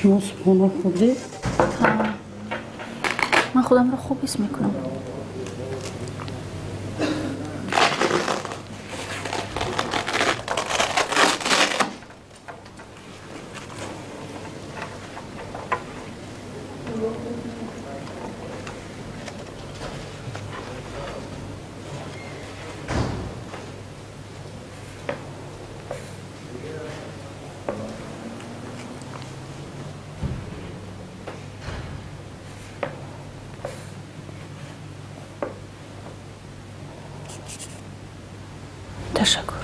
شما صبحانه خوردی؟ ها من خودم رو خوب حس میکنم. تشکر.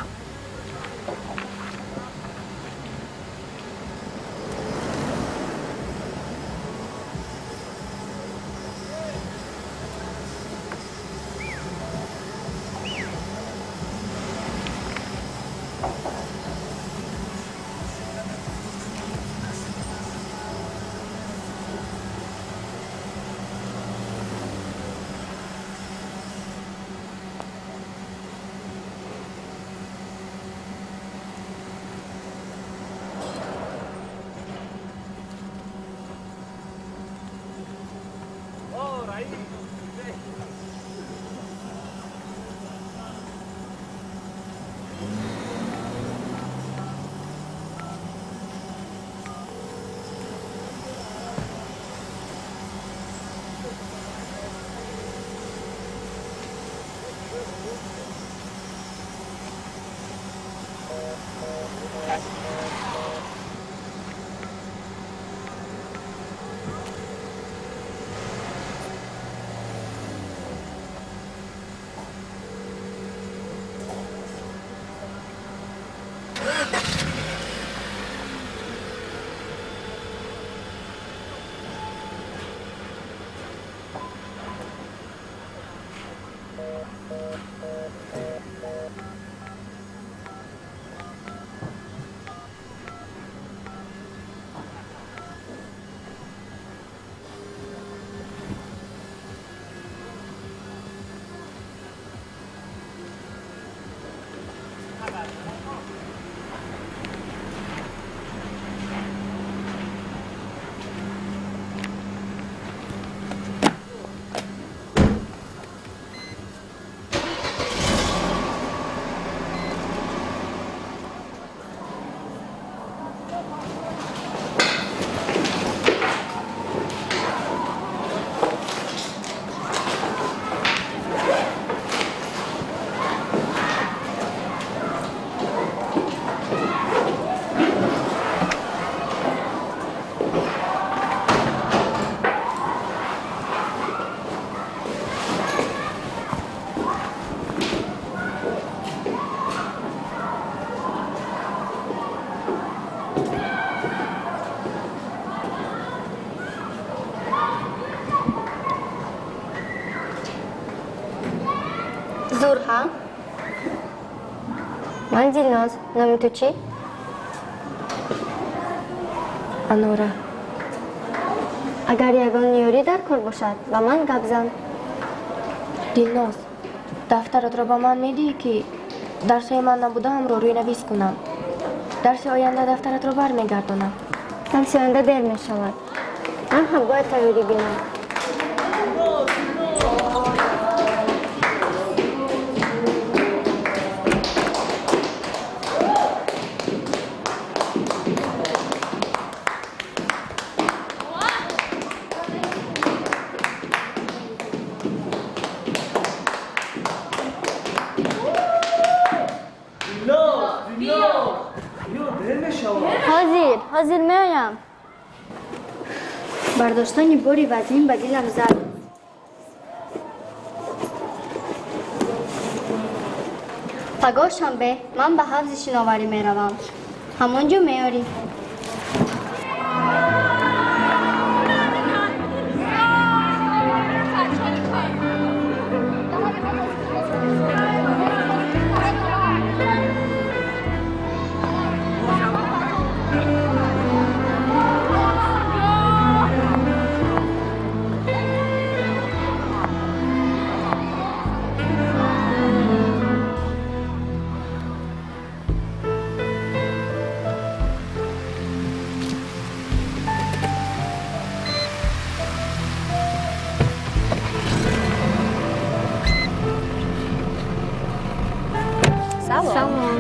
زورها من دلناز نام تو چی؟ آنورا اگر یگان نیاری در کار باشد با من گپ زن. دلناز دفترت را با من میدی که درسای من نبوده هم رو روی نویس کنم. درس آینده دفترت را برمیگردانم. درس آینده دیر می شود. من هم باید تیاری بینم. حاضر میایم. برداشتن باری وزین به دلم زد. پگاه شنبه من به حفظ شناوری میروم. همانجا میاری. салом.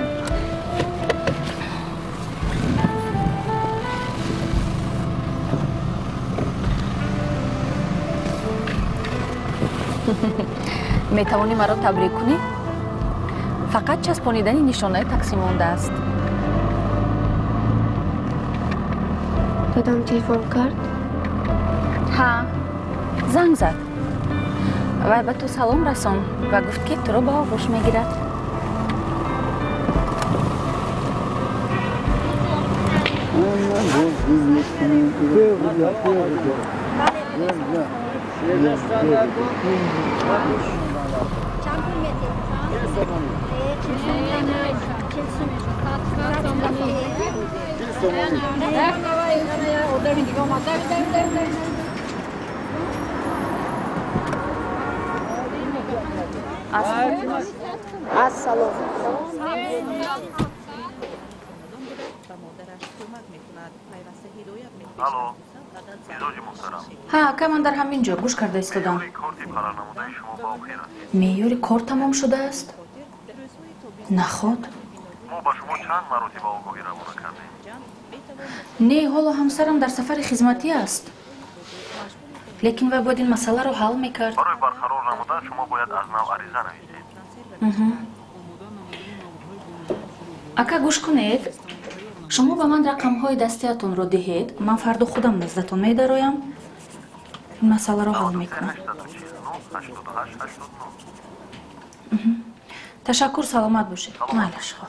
метавонӣ маро табрик кунӣ? фақат часпонидани нишонаи такси мондааст. دادم تلفن کرد. ҳа, занг зад ва ба ту салом расон ва гуфт ки туро ба оғӯш мегирад. السلام. алло, мизоҷи муҳтарам. ҳа, ака, ман дар ҳамин ҷо гӯш карда истодам. корти қарорнамудаи шумо ба охир расид. меъёри кор тамом шудааст? наход? мо ба шумо чанд маротиба огоҳӣ равона кардем. не, ҳоло ҳамсарам дар сафари хизматӣ аст. лекин вай бояд ин масъаларо ҳал мекард. барои барқарор намудан шумо бояд аз нав ариза нависед. ака, гӯш кунед. шумо ба ман рақамҳои дастиатонро диҳед, ман фарду худам наздатон медароям, ин масъаларо ҳал мекунам. 88 ташаккур, саломат бошед. майлаш хо.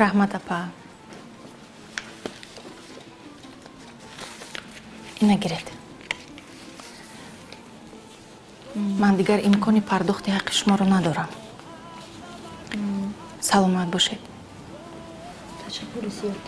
раҳмат апа. ина гиред. ман дигар имкони пардохти ҳаққи шуморо надорам. саломат бошед. تشکر زیاد.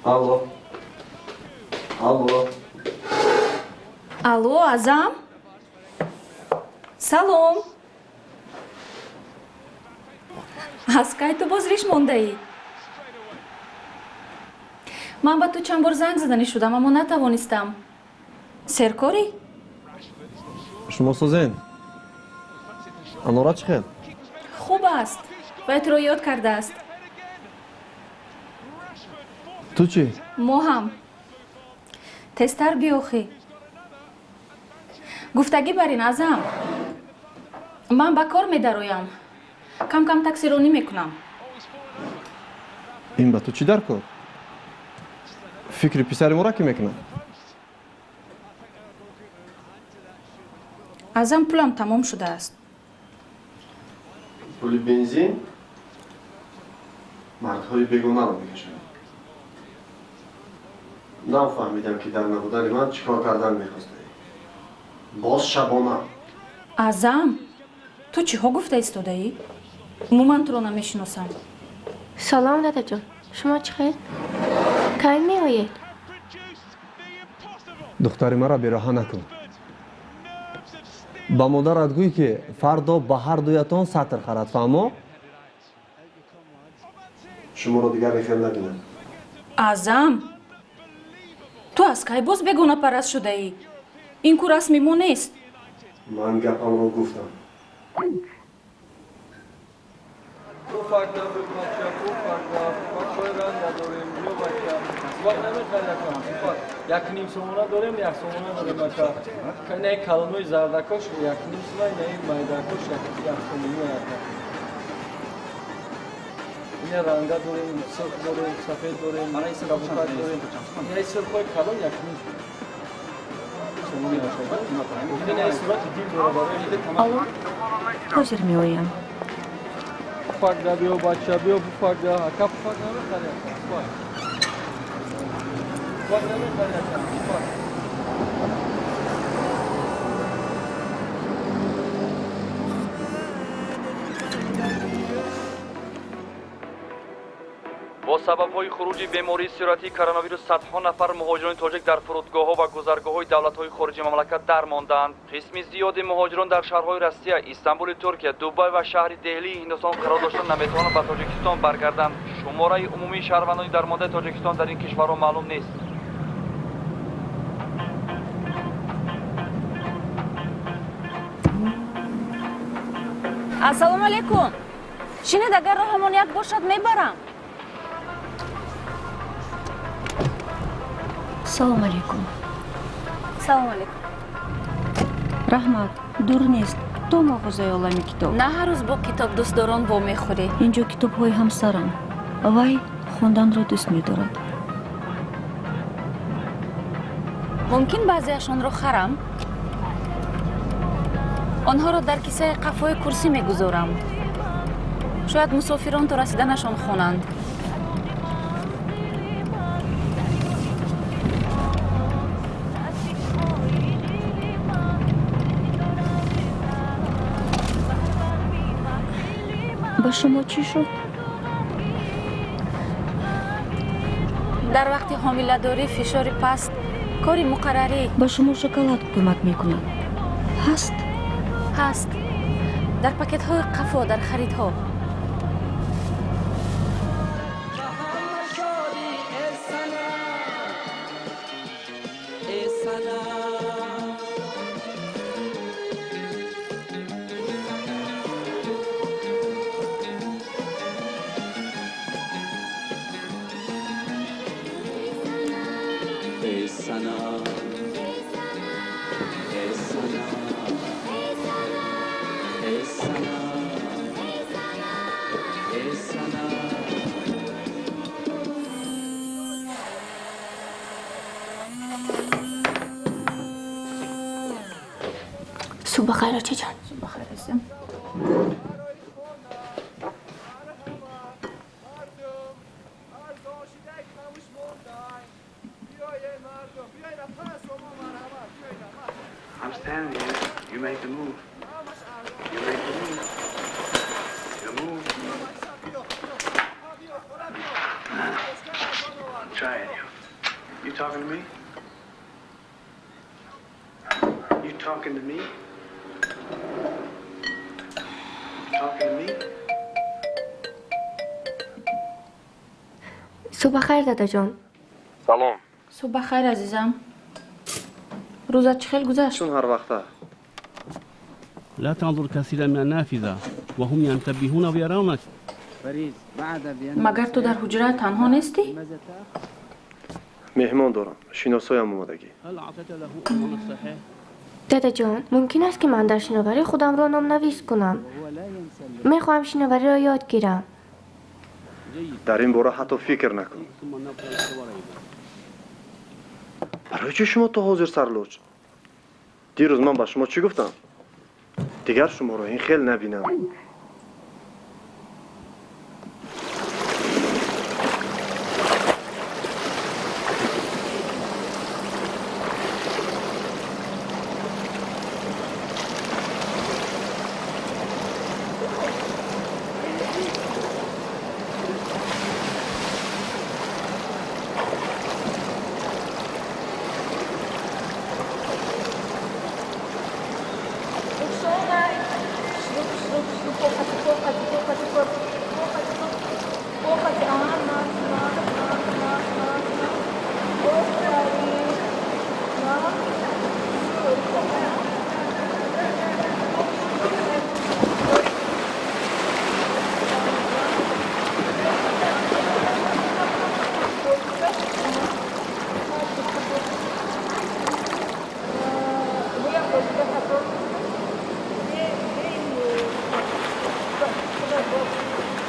алло. Алло. алло, азам. салом. аз кай ту боз риш мондаӣ? ман ба ту чанд бор занг заданӣ шудам, аммо натавонистам. серкорӣ? шумо созен? анора чӣ хел? хуб аст. вай туро ёд кардааст. ту чӣ? мо ҳам. тезтар биёхӣ. гуфтагӣ бар ин, азам. ман ба кор медароям. кам кам таксиронӣ мекунам. ин ба ту чӣ дар кор? фикри писари моро кӣ мекунад? азам, пулам тамом шудааст. пули бензин мардҳои бегонаро мекашанд. нафаҳмидам ки дар набудани ман чӣ кор кардан мехостаӣ. боз шабона. азам, ту чиҳо гуфта истодаӣ? умуман туро намешиносам. سلام داداجان، شما چه خیر؟ کی می آیید؟ دختر مرا بی‌راه نکن. با مادرت گوی که فردا به هر دویتان سطر خرد فهمو؟ شما رو دیگر خیلی نبینم. азам ту аз кай боз бегона параст шудаӣ ин ку расми мо нест من گپم رو گفتم. یک نیم سومونه داریم، یک سومونه داریم بچه. نه کلمه زردکش، یک نیم سومونه، نه این مایدکش، یک سومونه. این رنگا داریم، سرخ داریم، سفید داریم، کبوتر داریم. این سرخای کلم یک نیم سومونه شده. این صورت دیل داره. Алло, ҳозир меоям. Pufakda bio, bachcha bio, pufakda. Aka pufak namikhari. Pufak. Pufak namikhari aka. Pufak. با سبب‌های خروج بیماری سیراتی کرونا صدها نفر مهاجران تاجیک در فرودگاه‌ها و گذرگاه‌های دولت‌های خارجی مملکت درماندند. قسم زیادی مهاجران در شهرهای روسیه، استانبول ترکیه، دبی و شهر دهلی هندوستان قرار داشتند نمی‌توانند به تاجیکستان برگردند. شماره عمومی شهروندان درمانده تاجیکستان در این کشورها معلوم نیست. ассалому алайкум шинед агар роҳамон як бошад мебарам Салом алейкум. салому алайкум Раҳмат, дур нест. То мағозаи олами китоб. на ҳар рӯз бо китобдӯстдорон вомехӯрӣ Инҷо китобҳои ҳамсарам. Вай хонданро дӯст медорад. мумкин баъзеашонро харам онҳоро дар кисаи қафои курсӣ мегузорам шояд мусофирон то расиданашон хонанд ба шумо чӣ шуд? дар вақти ҳомиладорӣ фишори паст кори муқаррарӣ ба шумо шоколад кӯмак мекунад. ҳаст? ҳаст дар пакетҳои қафо дар харидҳо صبح بخیر آچه جان. بخیر هستم I'm standing here. You make the move. You make the move. You move. Try it. You talking to me? You talking to me? Talking to me? صبح بخیر دادا جان. سلام. صبح بخیر عزیزم روزت چه خیلی گذشت چون هر وقته لا تنظر كثيرا من النافذة وهم ينتبهون ويرونك. مگر تو در حجره تنها نیستی؟ مهمان دارم. شناسایم اومدگی. هل أعطيت له العنوان الصحيح؟ دادا جان ممکن است که من در شناوری خودم را نام نویس کنم. میخواهم شناوری را یاد گیرم. در این باره حتی فکر نکن. ثم نبقى الحوار أيضا. برای چه شما تا حاضر سرلوچ؟ دیروز من با شما چی گفتم؟ دیگر شما رو این خیل نبینم.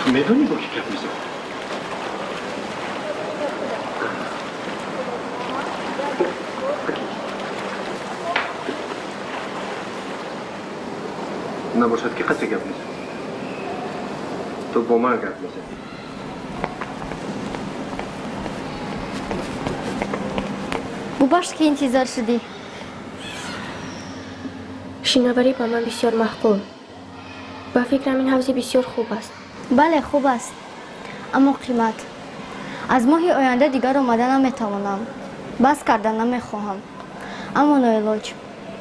تو میدونی با کی گپ میزنی؟ نباشد که کسی گپ میزنی. تو با من گپ میزنی. ببخش که انتظار شدی. شناوری با من بسیار محقول. با فکرم این حوزه بسیار خوب است. بله خوب است، اما قیمت. از ماه آینده دیگر آمده نمیتوانم. بس کردن نمیخواهم. اما نایلاج.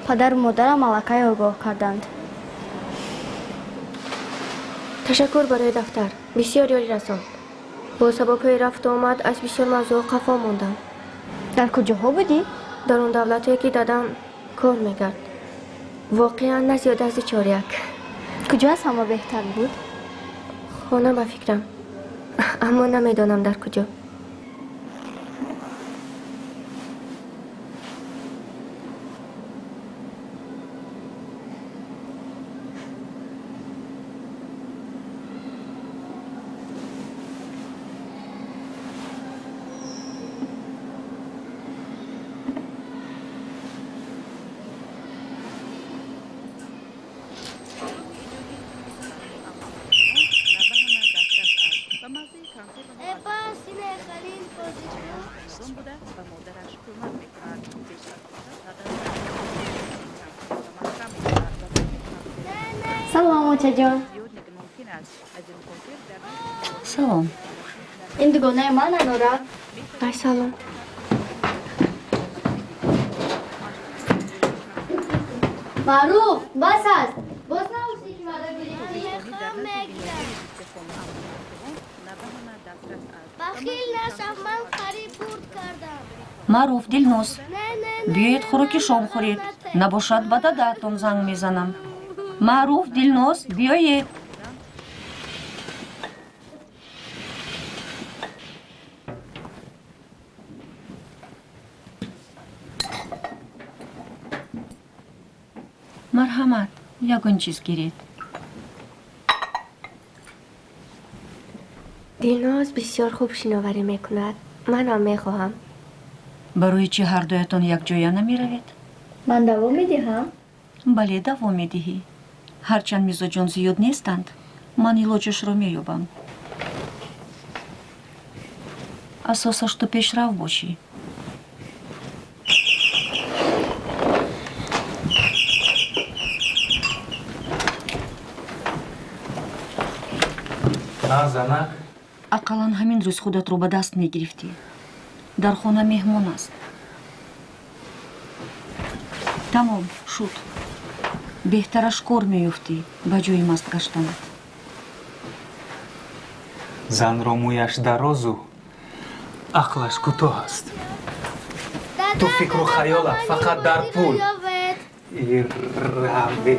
پدر و مادرم ملکه آگاه کردند. تشکر برای دفتر. بسیار یاری رساند. با سبب رفت و آمد از بسیار موضوع قفا ماندم. در کجاها بودی؟ در اون دولتی که دادم کار میکرد. واقعا نه زیاده از 4 یک. کجا از همه بهتر بود؟ خانه به فکرم، اما نمیدانم در کجا. سلام موچه جان. سلام. این دوگانه من انورا. ای سلام. معروف بس است. باز نوشتی که مالا گریختی؟ بخیل نشم، من خرید برد کردم. معروف دلنوز. بیایید خوراکی شام خورید. نباشد بعد دهتون زنگ میزنم. معروف دلنوز بیایید. مرحمت یگان چیز گیرید. دلناز بسیار خوب شناوری میکند. من هم میخواهم. برای چی هر دویتون یک جای نمی روید؟ من دوام میدهم. بله دوام میدهی. هرچند میزاجون زیاد نیستند. من علاجش رو مییابم. اساسش تو پیشرو باشی. زنک اقلا همین روز خودت رو به دست میگرفتی. در خانه مهمان است. تمام شد. بهترش کار میفتی به جای مست گشتن. زن را مویش درازو عقلش کوتاه است. تو فکر و خیالت فقط در پول. ایروه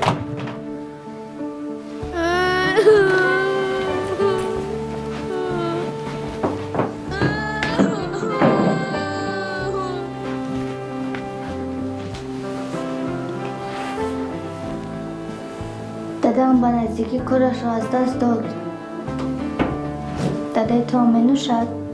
دادم به نزدیکی کارش را از دست داد. داده تا می نوشد.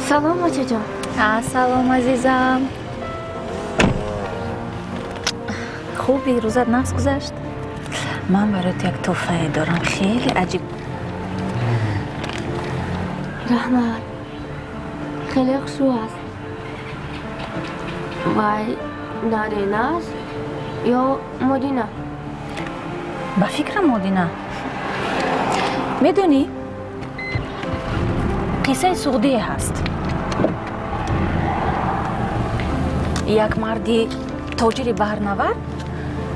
سلام موچه جان. سلام عزیزم. خوبی؟ روزت نفس گذشت؟ من برات یک تحفه دارم خیلی عجیب. رحمت خیلی خوشو است. وای نارین است یا مدینه؟ با فکر مدینه. میدونی قصه سعودی هست. یک مردی تاجر بحرنورد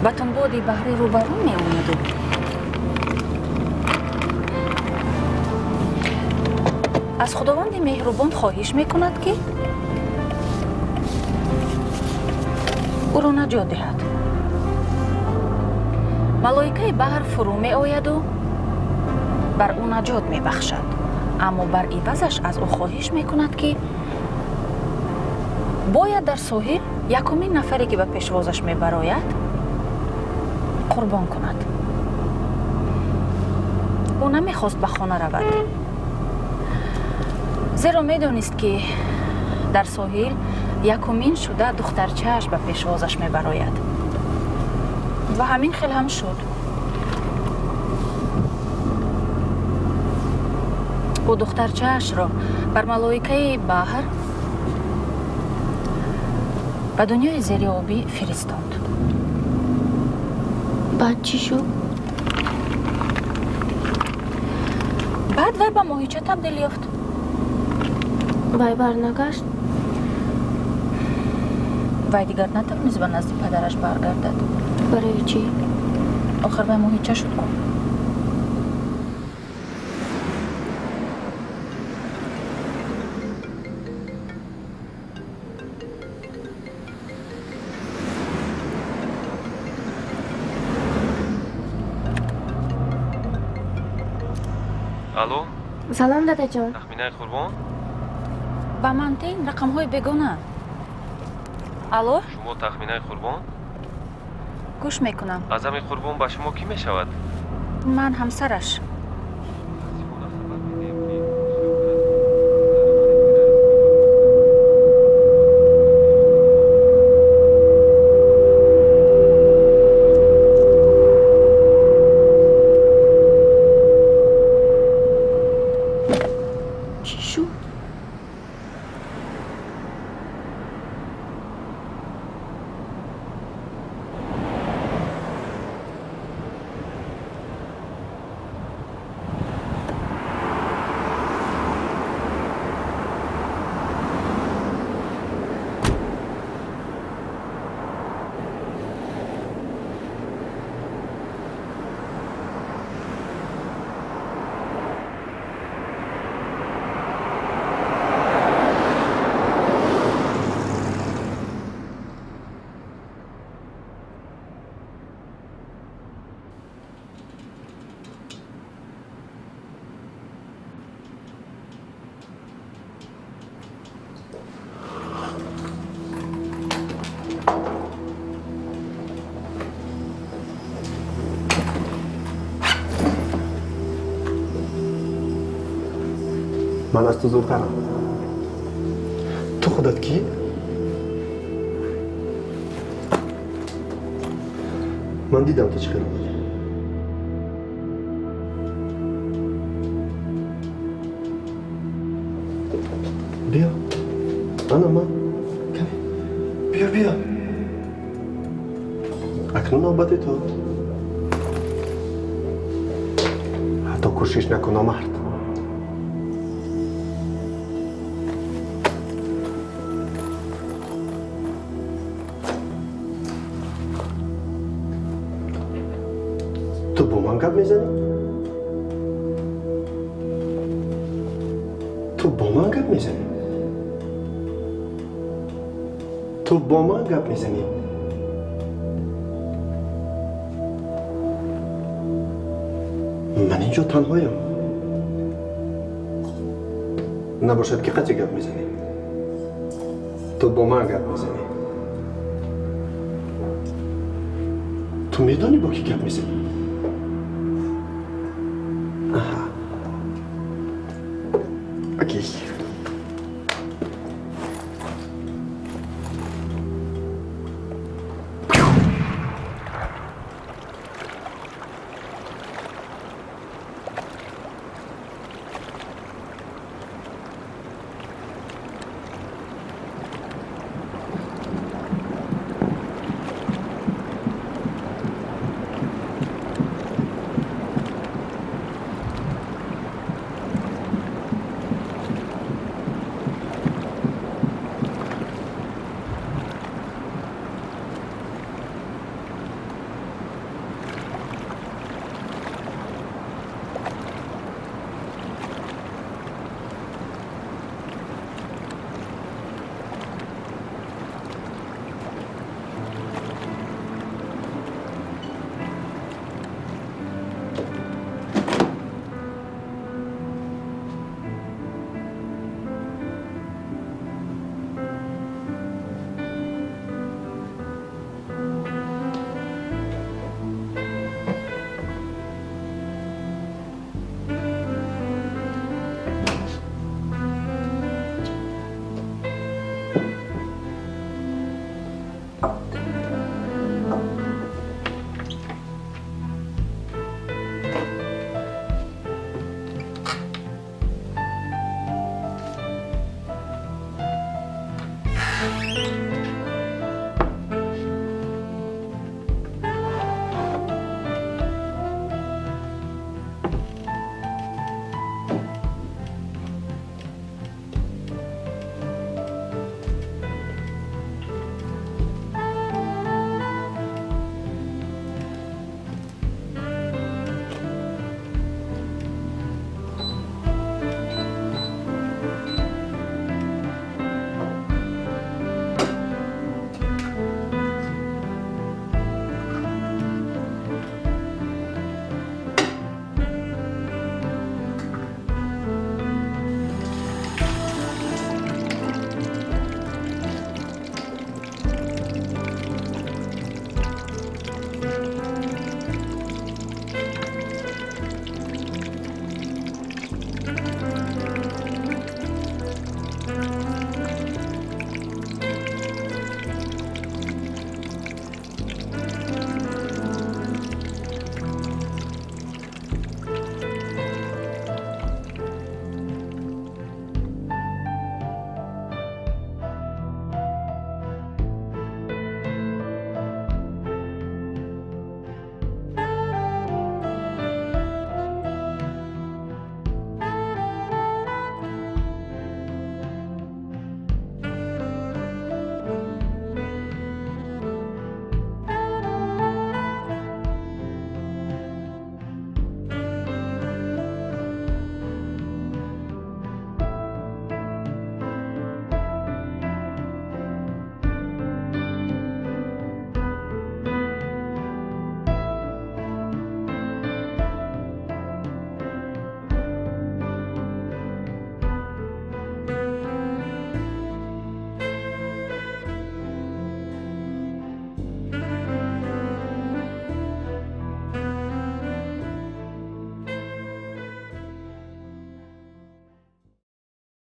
با تنباد بحری روبرو می آمد. از خداوند مهربان خواهش میکند که او را نجات دهد. ملائکه بحر فرو می آید و بر او نجات می بخشد، اما بر عوضش از او خواهش میکند که باید در ساحل یکمین نفری که به پیشوازش میبراید قربان کند. او نمیخواست به خانه رود، زیرا میدانست که در ساحل یکمین شده دخترچه‌اش به پیشوازش میبراید و همین خیلی هم شد. او دخترچه‌اش را بر ملائکه بحر به دنیای زیر آبی فرستاند. بعد چی شد؟ بعد وی به ماهیچه تبدیل یافت. وی برنگشت؟ وی دیگر نتوانست به نزد پدرش برگردد. برای چی؟ آخر وی ماهیچه شد. الو سلام دادا جان. تخمینه قربان؟ با منطقه رقم های بگونه. الو شما تخمینه قربان؟ گوش میکنم. عزم قربان به شما کی میشود؟ من همسرش. چی شد؟ من از تو زودترم. تو خودت کی؟ من دیدم تو چیکار می‌کنی. بیا. من. بیا. اکنون نوبت تو. حتی کوشش نکن نامرد. تو با من گپ میزنی؟ تو با من گپ میزنی؟ من اینجا تنهایم. نباشد که قطع گپ میزنی. تو با من گپ میزنی. تو میدانی با کی گپ میزنی؟ Okay.